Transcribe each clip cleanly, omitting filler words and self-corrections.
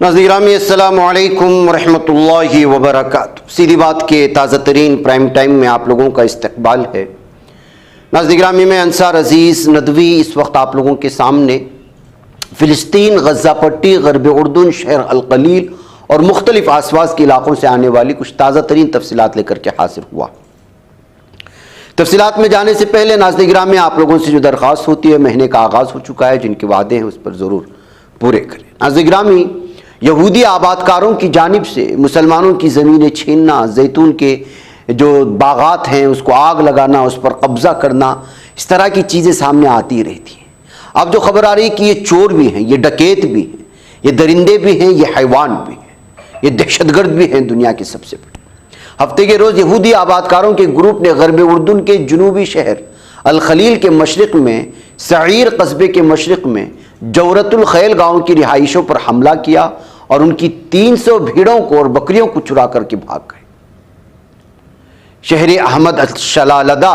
ناظرین گرامی السلام علیکم ورحمۃ اللہ وبرکاتہ۔ سیدھی بات کے تازہ ترین پرائم ٹائم میں آپ لوگوں کا استقبال ہے۔ ناظرین گرامی، میں انصار عزیز ندوی اس وقت آپ لوگوں کے سامنے فلسطین، غزہ پٹی، غرب اردن، شہر القلیل اور مختلف آس پاس کے علاقوں سے آنے والی کچھ تازہ ترین تفصیلات لے کر کے حاضر ہوا۔ تفصیلات میں جانے سے پہلے ناظرین گرامی، آپ لوگوں سے جو درخواست ہوتی ہے، مہینے کا آغاز ہو چکا ہے، جن کے وعدے ہیں اس پر ضرور پورے کریں۔ ناظرین گرامی، یہودی آباد کاروں کی جانب سے مسلمانوں کی زمینیں چھیننا، زیتون کے جو باغات ہیں اس کو آگ لگانا، اس پر قبضہ کرنا، اس طرح کی چیزیں سامنے آتی رہتی ہیں۔ اب جو خبر آ رہی ہے کہ یہ چور بھی ہیں، یہ ڈکیت بھی ہیں، یہ درندے بھی ہیں، یہ حیوان بھی ہیں، یہ دہشت گرد بھی ہیں دنیا کے سب سے بڑے۔ ہفتے کے روز یہودی آباد کاروں کے گروپ نے غرب اردن کے جنوبی شہر الخلیل کے مشرق میں، سعیر قصبے کے مشرق میں جورت الخیل گاؤں کی رہائشوں پر حملہ کیا اور ان کی 300 بھیڑوں کو اور بکریوں کو چرا کر کے بھاگ گئے۔ شہری احمد الشلالدہ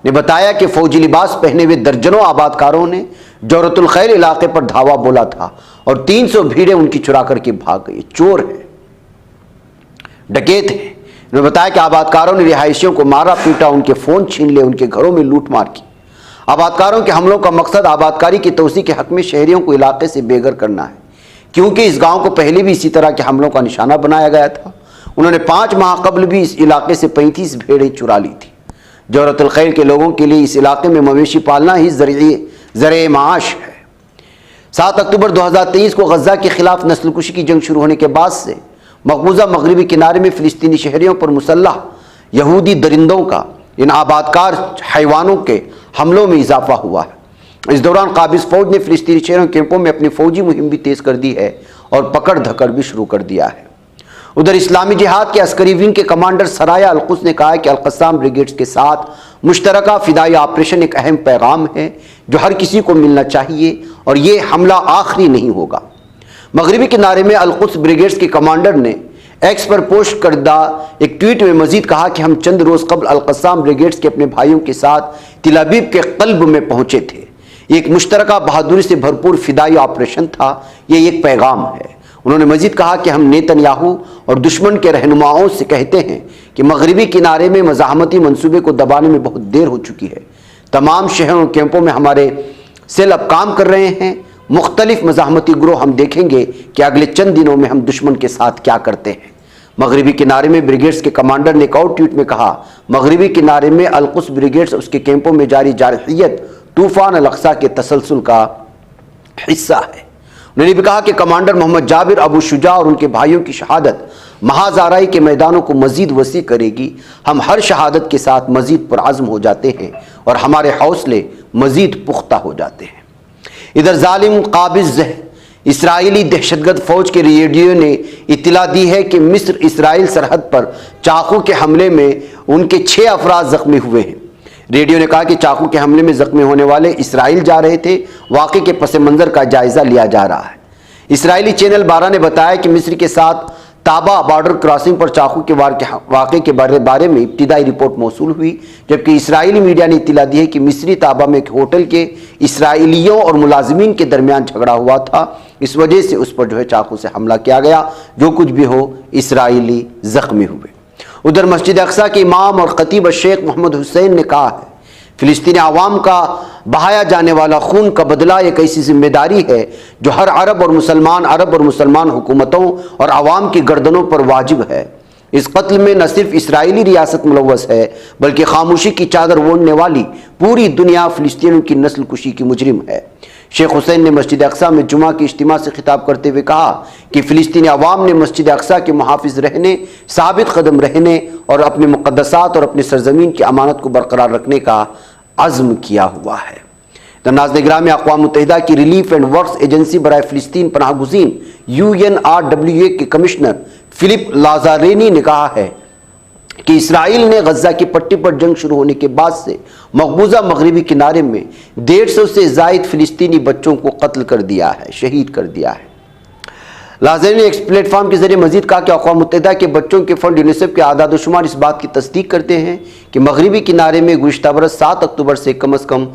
نے بتایا کہ فوجی لباس پہنے ہوئے درجنوں آباد کاروں نے جورت الخیل علاقے پر دھاوا بولا تھا اور 300 بھیڑیں ان کی چرا کر کے بھاگ گئی۔ چور ہیں، ڈکیت ہیں۔ انہوں نے بتایا کہ آباد کاروں نے رہائشیوں کو مارا پیٹا، ان کے فون چھین لے، ان کے گھروں میں لوٹ مار کی۔ آباد کاروں کے حملوں کا مقصد آباد کاری کی توسیع کے حق میں شہریوں کو علاقے سے بے گھر کرنا ہے، کیونکہ اس گاؤں کو پہلے بھی اسی طرح کے حملوں کا نشانہ بنایا گیا تھا۔ انہوں نے 5 ماہ قبل بھی اس علاقے سے 35 بھیڑیں چرا لی تھی۔ جورت الخیل کے لوگوں کے لیے اس علاقے میں مویشی پالنا ہی ذریعہ معاش ہے۔ 7 اکتوبر 2023 کو غزہ کے خلاف نسل کشی کی جنگ شروع ہونے کے بعد سے مقبوضہ مغربی کنارے میں فلسطینی شہریوں پر مسلح یہودی درندوں کا، ان آباد کار حیوانوں کے حملوں میں اضافہ ہوا ہے۔ اس دوران قابض فوج نے فلسطینی شہروں کیمپوں میں اپنی فوجی مہم بھی تیز کر دی ہے اور پکڑ دھکڑ بھی شروع کر دیا ہے۔ ادھر اسلامی جہاد کے عسکری ونگ کے کمانڈر سرایا القدس نے کہا ہے کہ القسام بریگیڈز کے ساتھ مشترکہ فدائی آپریشن ایک اہم پیغام ہے جو ہر کسی کو ملنا چاہیے اور یہ حملہ آخری نہیں ہوگا۔ مغربی کنارے میں القدس بریگیڈز کے کمانڈر نے ایکس پر پوسٹ کردہ ایک ٹویٹ میں مزید کہا کہ ہم چند روز قبل القسام بریگیڈز کے اپنے بھائیوں کے ساتھ تل ابیب کے قلب میں پہنچے تھے۔ یہ ایک مشترکہ بہادری سے بھرپور فدائی آپریشن تھا، یہ ایک پیغام ہے۔ انہوں نے مزید کہا کہ ہم نیتن یاہو اور دشمن کے رہنماؤں سے کہتے ہیں کہ مغربی کنارے میں مزاحمتی منصوبے کو دبانے میں بہت دیر ہو چکی ہے۔ تمام شہروں اور کیمپوں میں ہمارے سیل اب کام کر رہے ہیں۔ مختلف مزاحمتی گروہ، ہم دیکھیں گے کہ اگلے چند دنوں میں ہم دشمن کے ساتھ کیا کرتے ہیں۔ مغربی کنارے میں بریگیڈز کے کمانڈر نے ایک اور ٹویٹ میں کہا، مغربی کنارے میں القدس بریگیڈز اس کے کیمپوں میں جاری جارحیت طوفان الاقصی کے تسلسل کا حصہ ہے۔ انہوں نے بھی کہا کہ کمانڈر محمد جابر ابو شجاع اور ان کے بھائیوں کی شہادت محاذ آرائی کے میدانوں کو مزید وسیع کرے گی۔ ہم ہر شہادت کے ساتھ مزید پرعزم ہو جاتے ہیں اور ہمارے حوصلے مزید پختہ ہو جاتے ہیں۔ ادھر ظالم قابض اسرائیلی دہشت گرد فوج کے ریڈیو نے اطلاع دی ہے کہ مصر اسرائیل سرحد پر چاقو کے حملے میں ان کے 6 افراد زخمی ہوئے ہیں۔ ریڈیو نے کہا کہ چاقو کے حملے میں زخمی ہونے والے اسرائیل جا رہے تھے۔ واقعے کے پس منظر کا جائزہ لیا جا رہا ہے۔ اسرائیلی چینل 12 نے بتایا کہ مصر کے ساتھ تابا بارڈر کراسنگ پر چاقو کے واقعے کے بارے میں ابتدائی رپورٹ موصول ہوئی، جبکہ اسرائیلی میڈیا نے اطلاع دی ہے کہ مصری تابا میں ایک ہوٹل کے اسرائیلیوں اور ملازمین کے درمیان جھگڑا ہوا تھا، اس وجہ سے اس پر چاقو سے حملہ کیا گیا۔ جو کچھ بھی ہو، اسرائیلی زخمی ہوئے۔ ادھر مسجد اقصی کے امام اور خطیب شیخ محمد حسین نے کہا ہے، فلسطینی عوام کا بہایا جانے والا خون کا بدلہ ایک ایسی ذمہ داری ہے جو ہر عرب اور مسلمان حکومتوں اور عوام کی گردنوں پر واجب ہے۔ اس قتل میں نہ صرف اسرائیلی ریاست ملوث ہے بلکہ خاموشی کی چادر اوڑھنے والی پوری دنیا فلسطینیوں کی نسل کشی کی مجرم ہے۔ شیخ حسین نے مسجد اقصی میں جمعہ کے اجتماع سے خطاب کرتے ہوئے کہا کہ فلسطینی عوام نے مسجد اقصی کے محافظ رہنے، ثابت قدم رہنے اور اپنے مقدسات اور اپنی سرزمین کی امانت کو برقرار رکھنے کا عزم کیا ہوا ہے۔ ناظرین گرامی، اقوام متحدہ کی ریلیف اینڈ ورکس ایجنسی برائے فلسطین پناہ گزین UNRWA کے کمشنر فلپ لازارینی نے کہا ہے کہ اسرائیل نے غزہ کی پٹی پر جنگ شروع ہونے کے بعد سے مقبوضہ مغربی کنارے میں 150 سے زائد فلسطینی بچوں کو قتل کر دیا ہے، شہید کر دیا ہے۔ لازارینی نے ایک پلیٹ فارم کے ذریعے مزید کہا کہ اقوام متحدہ کے بچوں کے فنڈ یونیسیف کے اعداد و شمار اس بات کی تصدیق کرتے ہیں کہ مغربی کنارے میں گزشتہ برس 7 اکتوبر سے کم از کم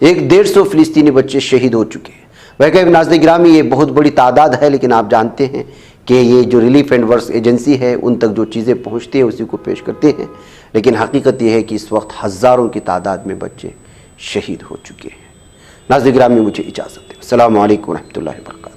150 فلسطینی بچے شہید ہو چکے ہیں۔ ویسے ناظرین گرامی، یہ بہت بڑی تعداد ہے، لیکن آپ جانتے ہیں کہ یہ جو ریلیف اینڈ ورکس ایجنسی ہے ان تک جو چیزیں پہنچتی ہیں اسی کو پیش کرتے ہیں، لیکن حقیقت یہ ہے کہ اس وقت ہزاروں کی تعداد میں بچے شہید ہو چکے ہیں۔ ناظرین گرامی، مجھے اجازت دیں۔ السلام علیکم ورحمۃ اللہ وبرکاتہ۔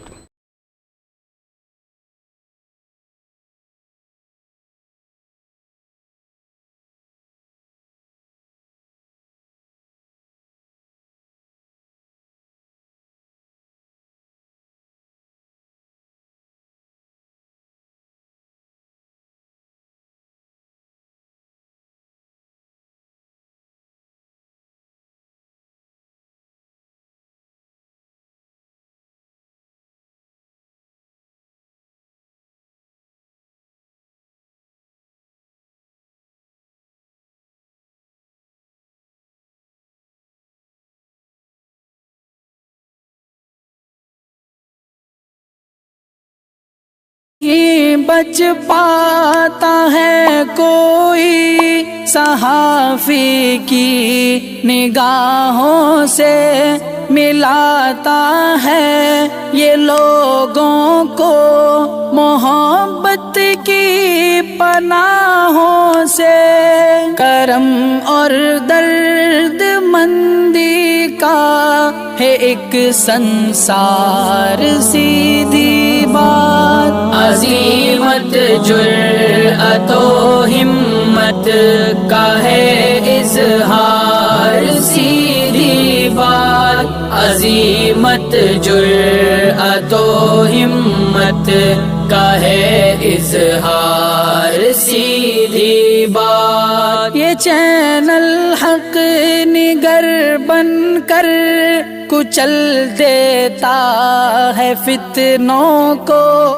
یہ بچ پاتا ہے کوئی صحافی کی نگاہوں سے، ملاتا ہے یہ لوگوں کو محبت کی پناہوں سے، کرم اور درد مندی کا ہے ایک سنسار، سیدھی بات عظیمت جرأت و ہمت کا ہے اظہار، سیدھی بات عظیمت جرأت و ہمت کا ہے اظہار، سیدھی بات۔ یہ چینل حق نگر بن کر کچل دیتا ہے فتنوں کو،